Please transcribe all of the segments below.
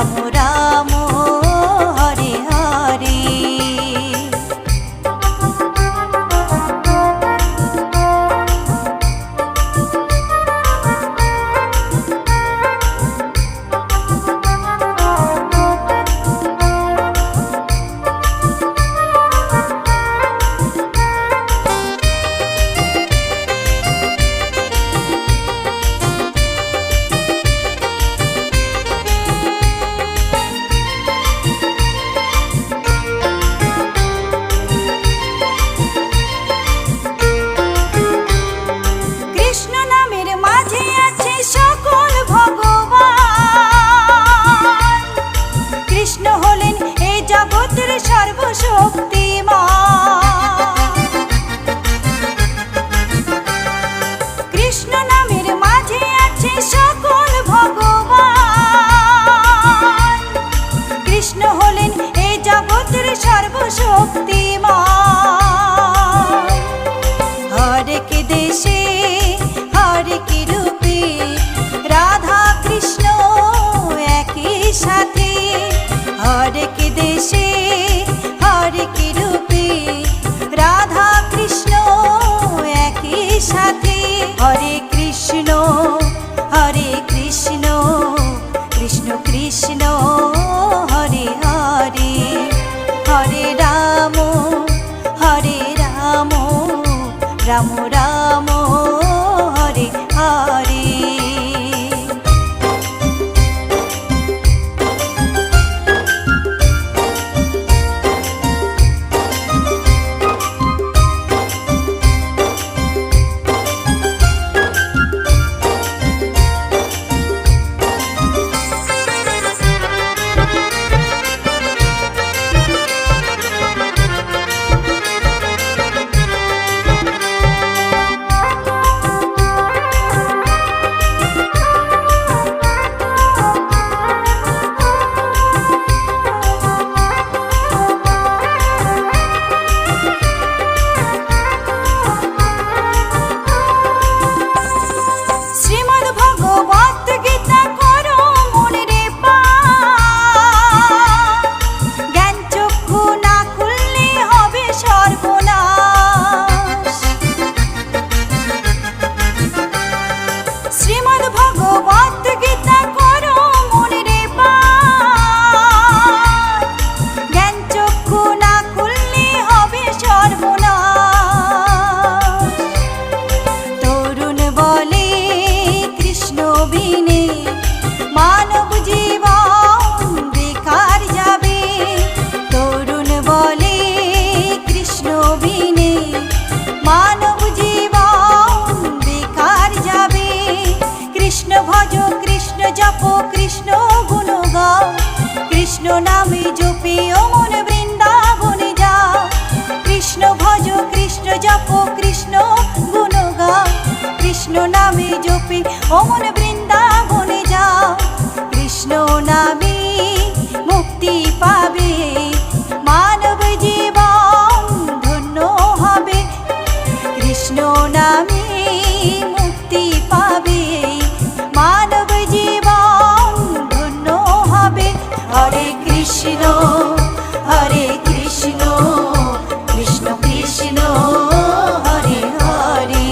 রাম রাম হরে হরে। রাম রাম হরে হরে। কৃষ্ণ নামে জপে অমন বৃন্দাবনে যাও, কৃষ্ণ ভজ কৃষ্ণ জপ কৃষ্ণ গুণ গাও, কৃষ্ণ নামে জপে অমন বৃন্দাবনে যাও, কৃষ্ণ নামে মুক্তি পাবে মানব জীবন ধন্য হবে, কৃষ্ণ নামে মুক্তি পাবে মানব জীবন ধন্য হবে। হরে কৃষ্ণ কৃষ্ণ কৃষ্ণ হরে হরে,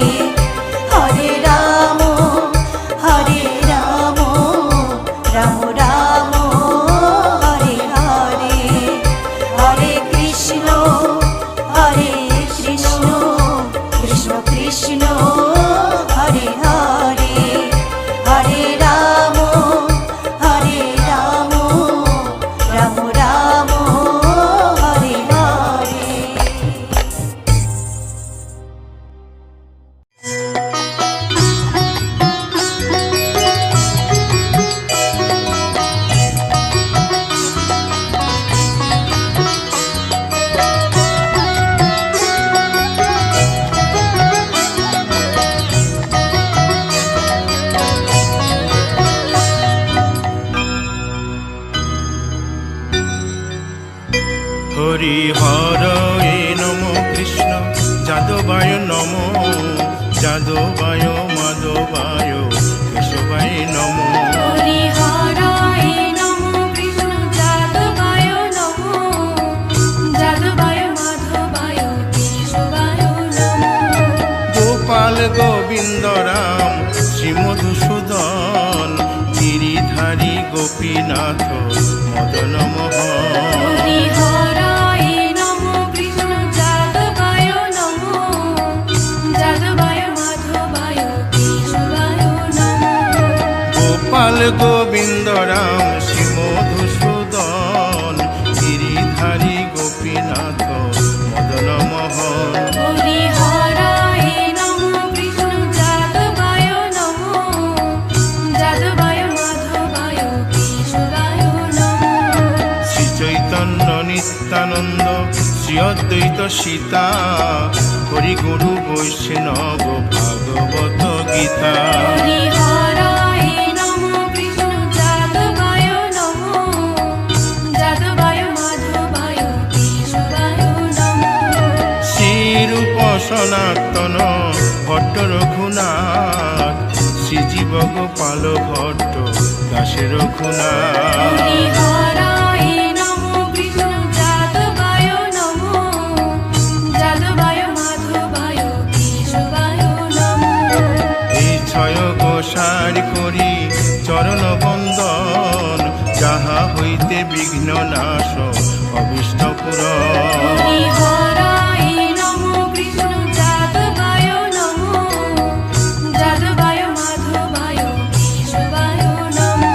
হরে রাম রাম রাম হরে হরে, হরে কৃষ্ণ কৃষ্ণ কৃষ্ণ হরে হরে, হরে রাম রাম রাম হরে হরে। হরি হরয়ে নমো কৃষ্ণ যাদবায় নমো, যাদবায় মাধবায় কেশবায় নমো। হরি হরয়ে নমো মধুসূদন গিরিধারী গোপীনাথ মদন মোহন। হরি হরায় নমো কৃষ্ণ যাদবায় নমো, যাদবায় মাধবায় কেশবায় নমো। গোপাল গোবিন্দ রাম শ্রী মধুসূদন গিরিধারী গোপীনাথ মদন মোহন। হরি হরায় নমো কৃষ্ণ যাদবায় নমো, যাদবায় মাধবায় কেশবায় নমো। শ্রী চৈতন্য নিত্যানন্দ শ্রী অদ্বৈত সীতা হরি গুরু বৈষ্ণব ভাগবত গীতা। হরি হরায় নমো কৃষ্ণ যাদবায় নমো, যাদবায় মাধবায় কেশবায় নমো। শ্রীরূপ সনাতন ভট্ট রঘুনাথ শ্রীজীব গোপাল ভট্ট দাসে রঘুনাথ। হরি হরায় নমো কৃষ্ণ যাদবায় নমো, যাদবায় মাধবায় কেশবায় নমো। এই ছয় গোসার করি চরণ বন্দন যাহা হইতে বিঘ্ন নাশ অবিষ্ট পুরন। হরি হরায় নমো কৃষ্ণ যাদবায় নমো, যাদবায় মাধবায় কেশবায় নমো।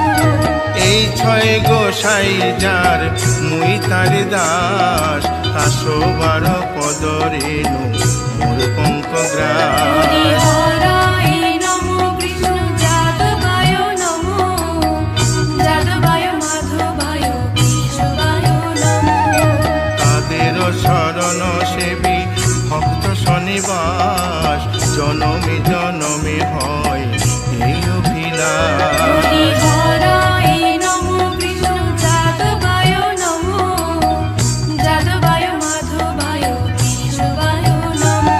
এই ছয় গোসাই যার মুই তার দাস 112 পদরেণু মোর পঙ্ক হরি গ্রাস। হরায় নমো কৃষ্ণ যাদবায় নমো, যাদবায় মাধবায় কেশবায় নমো। তাদের শরণ সেবী ভক্ত শনিবাস জনমে জনমে হয় এই অভিলাষ। হরি হরায় নমো কৃষ্ণ যাদবায় নমো, যাদবায় মাধবায় কেশবায় নমো।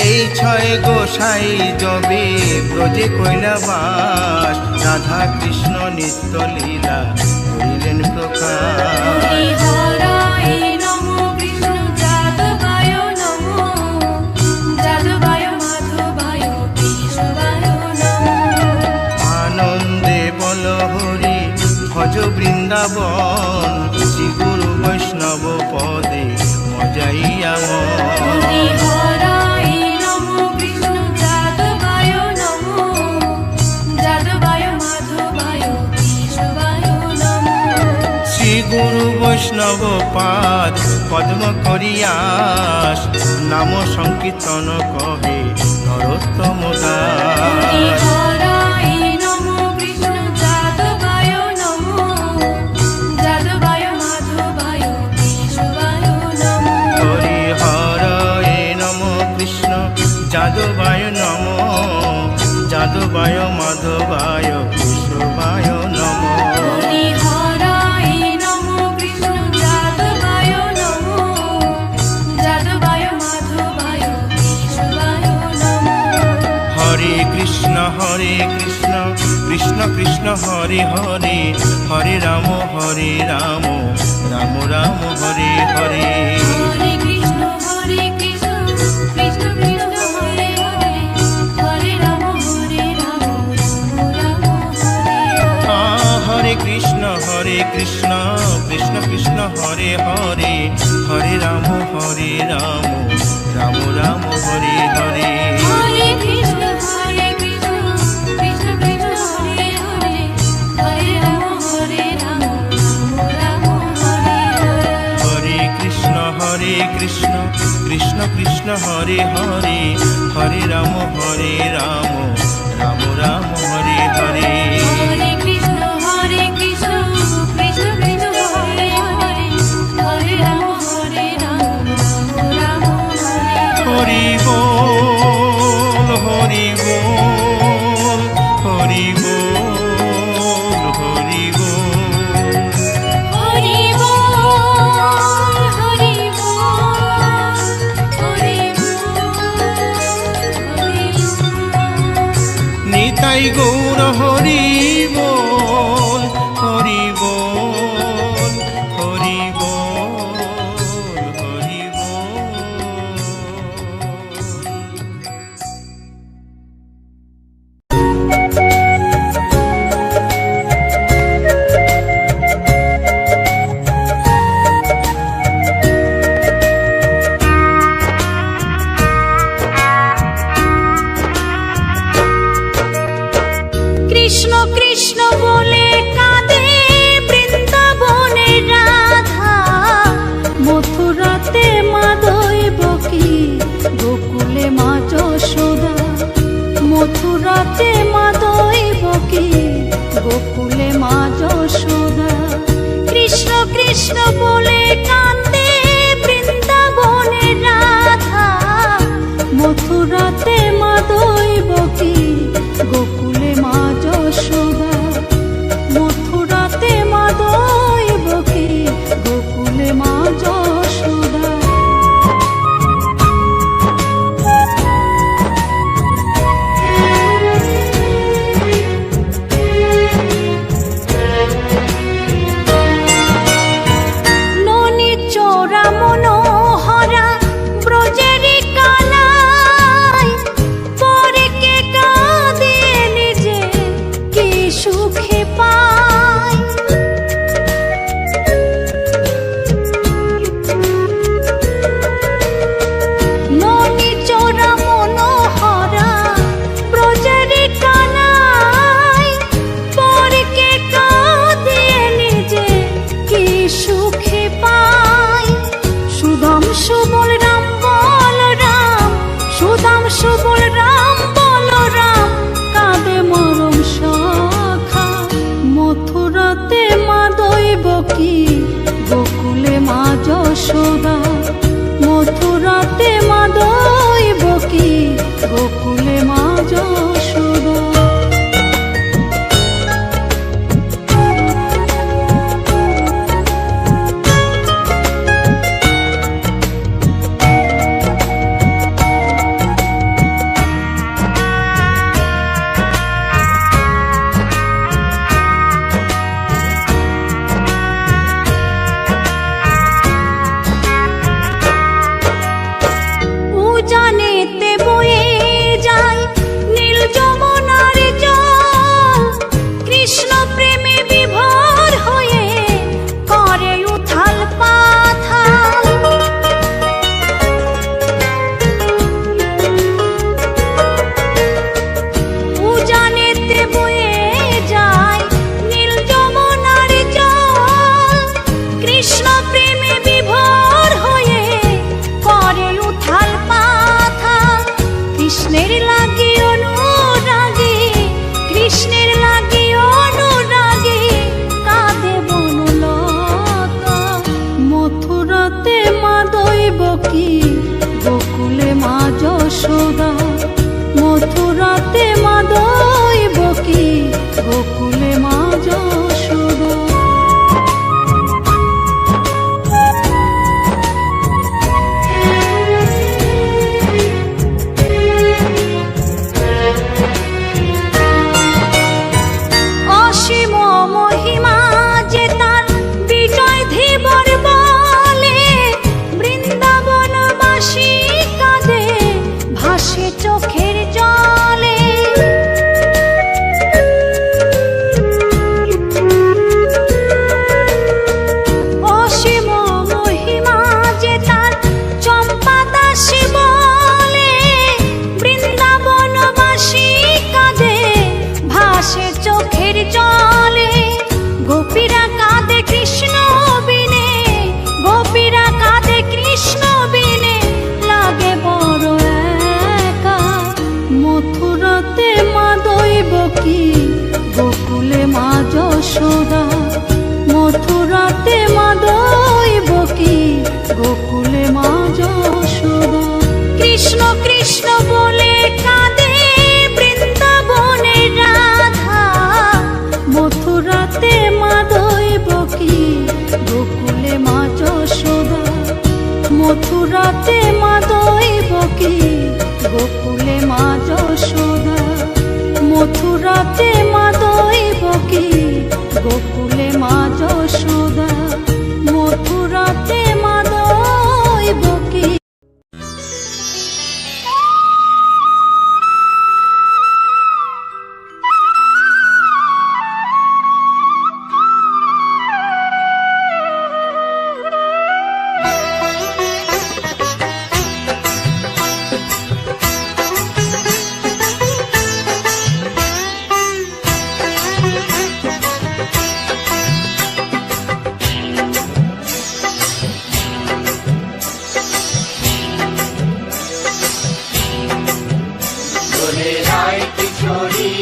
এই ছয় গোসাই যবে ব্রজে কৈলাবাস রাধা কৃষ্ণ নিত্য লীলা করিলেন প্রকাশ। হরি হরায় নমো কৃষ্ণ যাদবায় নমো, যাদবায় মাধবায় কেশবায় নমো। আনন্দে বল হরি ভজ বৃন্দাবন শ্রী গুরু বৈষ্ণব পদে মজাইয়া হরি হরায় নমো কৃষ্ণ যাদবায় নমো, যাদবায় মাধবায় কেশবায় নমো। শ্রী গুরু বৈষ্ণব পাদ পদ্ম করিয়াস নাম সংকীর্তন কহে নরোত্তম হরি দাস। হরায় নমো কৃষ্ণ যাদবায় নমো, যাদবায় মাধবায় কেশবায় নমো। হরি হরয়ে নম কৃষ্ণ যাদবায় নম, যাদবায় মাধবায় কেশবায় নম। হরি হরায় নমো কৃষ্ণ যাদবায় নমো, যাদবায় মাধবায় কেশবায় নমো। হরে কৃষ্ণ কৃষ্ণ কৃষ্ণ হরে হরে, হরে রাম রাম রাম হরে হরে। হরে কৃষ্ণ কৃষ্ণ কৃষ্ণ হরে হরে, হরে রাম রাম রাম হরে হরে। হরে কৃষ্ণ কৃষ্ণ কৃষ্ণ হরে হরে, হরে রাম রাম রাম হরে হরে। হরে কৃষ্ণ কৃষ্ণ কৃষ্ণ কৃষ্ণ হরে হরে, হরে রাম রাম হরে হরে। হরে কৃষ্ণ কৃষ্ণ কৃষ্ণ হরে হরে, হরে রাম রাম রাম হরে হরে। হরে কৃষ্ণ কৃষ্ণ কৃষ্ণ কৃষ্ণ হরে হরে, হরে রাম রাম হরে হরে। হরি বল হরি বল হরি বল হরি বল। হরি বল হরি বল হরি বল। নিতাই গৌর হরি বল হরি বল সুবল রাম বলরাম, সুধাংশু বলরাম বলরাম, কাঁদে মরম সখা। মথুরাতে মা দৈবকী, গোকুলে মা যশোদা। মথুরাতে মা দৈবকী, গোকুলে মা যশোদা। উজানেতে বয়ে যায় নীল যমুনার জল, কৃষ্ণ প্রেমে বিভোর হয়ে করে উথাল পাথাল। উজানেতে বয়ে যায় নীল যমুনার জল, কৃষ্ণ প্রেমে বিভোর হয়ে করে উথাল পাথাল। কৃষ্ণের লাগি অনুরাগী, কৃষ্ণের লাগি অনুরাগী, কাঁদে বনলতা। মথুরাতে মা দৈবকী, গোকুলে মা যশোদা। মথুরাতে মা দৈবকী, গোকুলে মা যশোদা। অসীম মহিমা যে তার বিজয় ধীবর বলে, বৃন্দাবনবাসী কাঁদে ভাসে চোখের জলে। অসীম মহিমা যে তার চম্পা দাসী বলে, বৃন্দাবনবাসী কাঁদে ভাসে চোখের জলে। গোপীরা কাঁদে কৃষ্ণ বিনে, গোপীরা কাঁদে কৃষ্ণ বিনে, লাগে বড় একা। মথুরাতে মা দৈবকী, গোকুলে মা যশোদা। মথুরাতে মা দৈবকী, গোকুলে মা যশোদা। কৃষ্ণ কৃষ্ণ বলে কাঁদে বৃন্দাবনের রাধা। মথুরাতে মা দৈবকী, গোকুলে মা যশোদা। মথুরাতে মা দৈবকী, গোকুলে মা যশোদা। মথুরাতে মা দৈবকী, গোকুলে মা যশোদা। মথুরাতে মা দৈবকী। দোলে রায় কিশোরী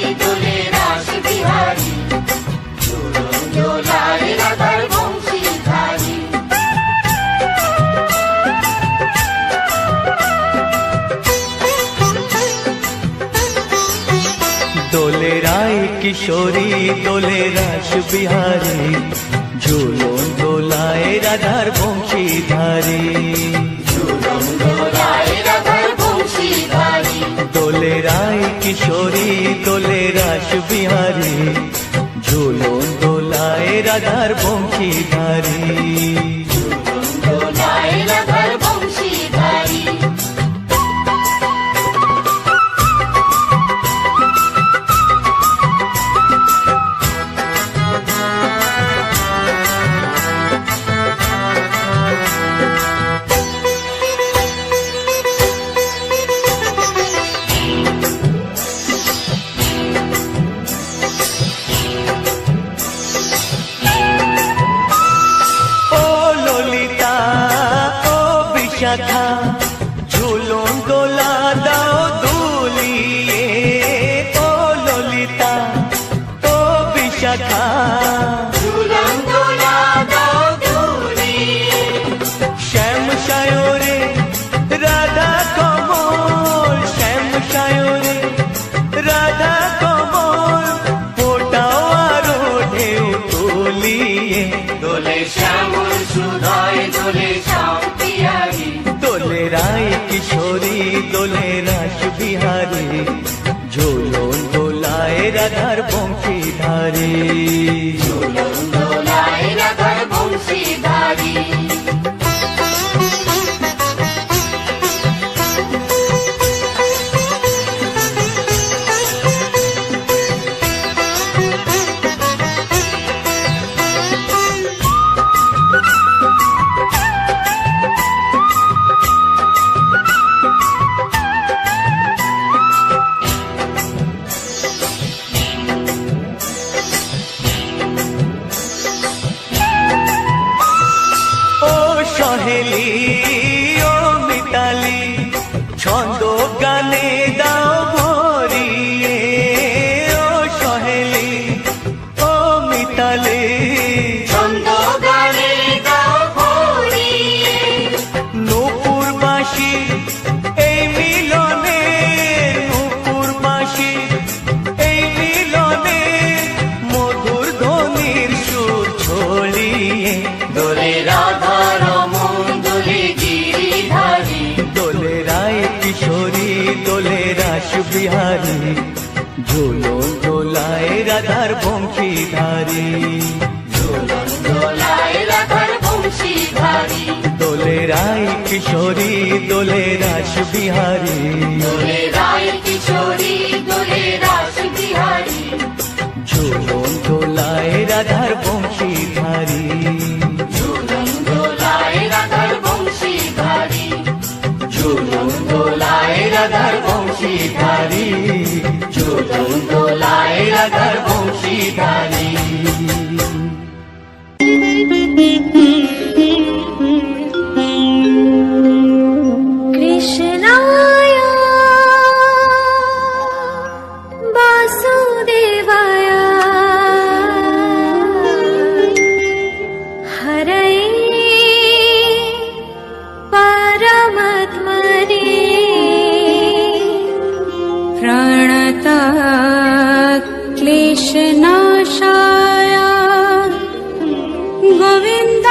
দোলে রাস বিহারী, ঝুলন দোলায় রাধার বংশীধারী। দোলে রায় কিশোরী দোলে রাস বিহারী, ঝুলন দোলায় রাধার বংশীধারী। বিশাখা ঝুলন দোলা দাও দুলিয়ে ও ললিতা ও বিশাখা শ্যাম সায়রে রাধা কমল শ্যাম সায়রে রাধা কমল ফোটাও আরো ঢেউ তুলিয়ে দোলে শ্যামল সুধায় দোলে শ্যাম পিয়ারি দোলে রায় কিশোরী দোলে রাস বিহারী ঝোলন দোলায় রাধার বংশীধারী দোলায় রাধার বংশীধারী ও সহেলি ও মিতালি ছন্দ গানে দাও ভরিয়ে ও সহেলি ও মিতালি ছন্দ গানে গাও ভরিয়ে নূপুরবাসী এই মিলনে নূপুরবাসী এই মিলনে মধুর ধ্বনির সুর ছড়িয়ে দোলে রাধা রমন দোলে গিরিধারী দোলে রায় কিশোরী দোলে রাস বিহারী ঝোলন দোলায় রাধার বংশীধারী দোলায় রাধার বংশীধারী দোলে রায় কিশোরী দোলে রাস বিহারী দোলে রায় কিশোরী দোলে রাস বিহারী ঝোলন দোলায় রাধার বংশীধারী দোলায় রাধার বংশীধারী দোলায় রাধার বংশীধারী দোলায় রাধার বংশীধারী কৃষ্ণায় বাসুদেবায় হরয়ে পরমাত্মনে প্রণত ক্লেশনাশায় গোবিন্দ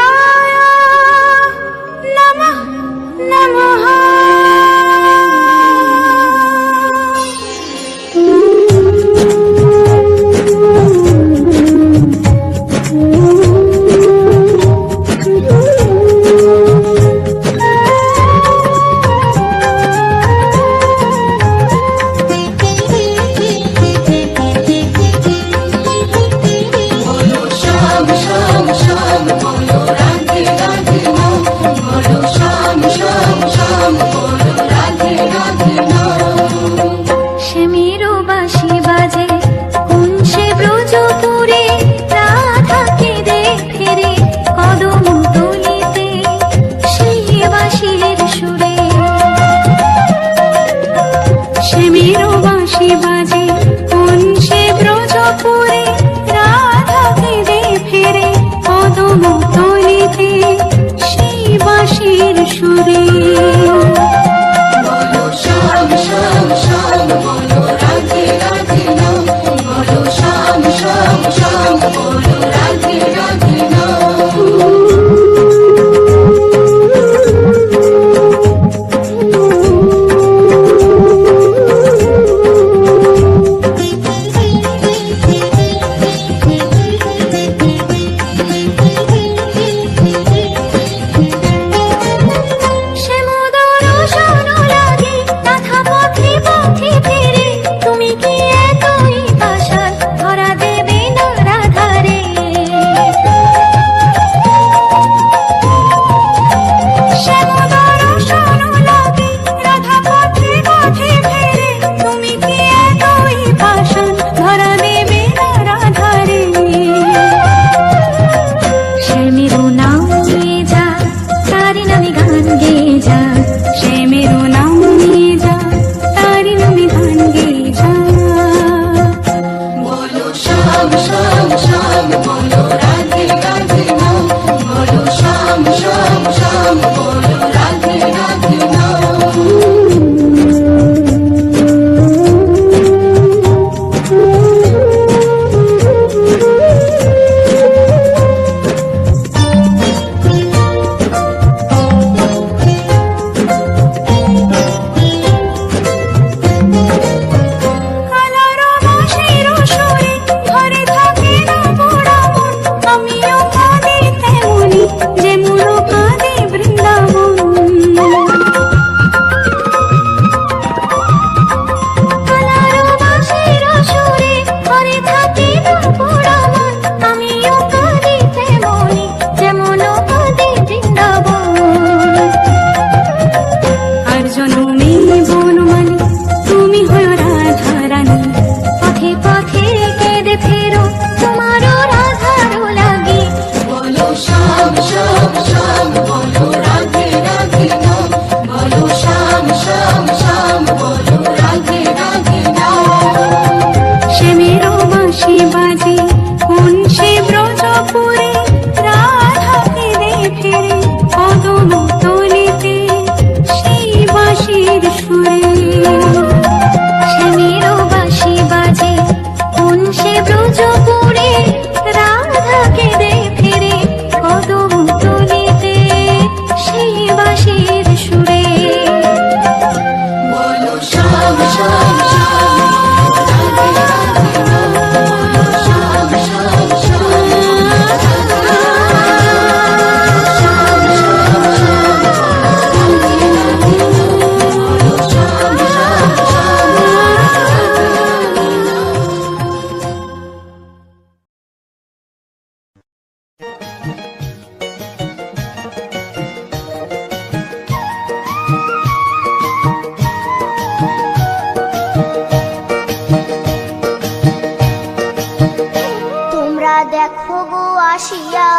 আসিয়া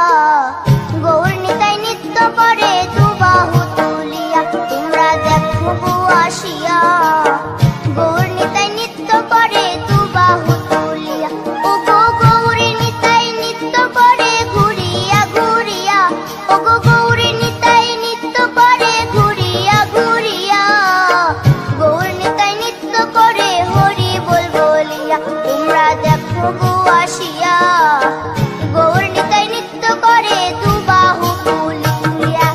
গৌর নিতাই নৃত্য করে দুবাহু তুলিয়া তোমরা দেখো গো আসিয়া গৌর নিতাই নৃত্য করে দুবাহু তুলিয়া ও গো গৌরী নিতাই নৃত্য করে ঘুরিয়া ঘুরিয়া ও গো গৌরী নিতাই নৃত্য করে ঘুরিয়া ঘুরিয়া গৌর নিতাই নৃত্য করে হরি বল বলিয়া তোমরা দেখো গো আসিয়া গৌর নিতাই নৃত্য করে দুবাহু তুলিয়া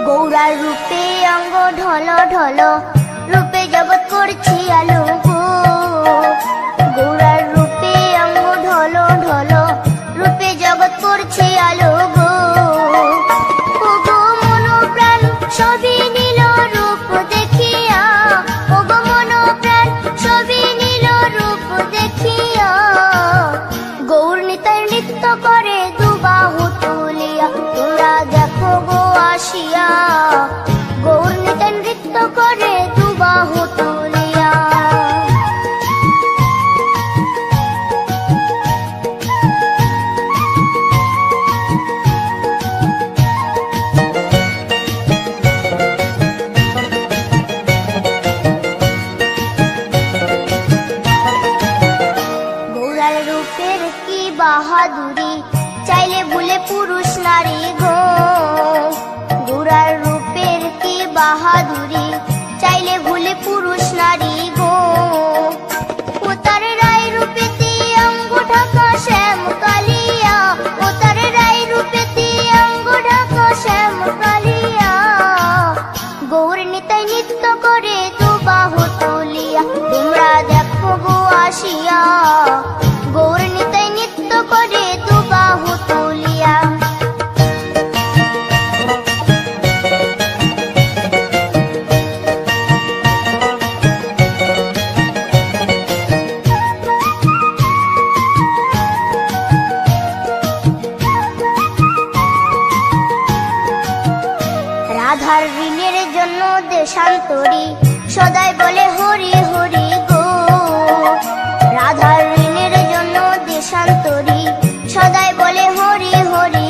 গৌরার রূপে অঙ্গ ঢল ঢল রূপে জগৎ করছি আলো গো গৌরার রূপে অঙ্গ ঢল ঢল রূপে জগৎ করছি আলো গো ও গো মন প্রাণ সবই নীল রূপ দেখিয়া ও গো মন প্রাণ সবই নীল রূপ দেখিয়া গৌর নিতাই নৃত্য করে দুবাহু তুলিয়া তোমরা দেখো গো আসিয়া গৌর নিতাই নৃত্য করে দুবাহু তুলিয়া গৌরার রূপের কি বাহাদুরি চাইলে ভুলে পুরুষ নারী গো গৌরার রূপের কি বাহাদুরি চাইলে ভুলে পুরুষ নারী গো ও তার রায় রূপেতে অঙ্গ ঢাকা শ্যাম কালিয়া ও তার রায় রূপেতে অঙ্গ ঢাকা শ্যাম কালিয়া গৌর নিতাই নৃত্য করে দুবাহু তুলিয়া তোমরা দেখো গো আসিয়া গৌর নিতাই নৃত্য করে দুবাহু তুলিয়া রাধার ঋণের জন্য দেশান্তরী সদাই বলে হরি হরি গো রাধার ঋণের জন্য দেশান্তরী সদাই বলে হরি হরি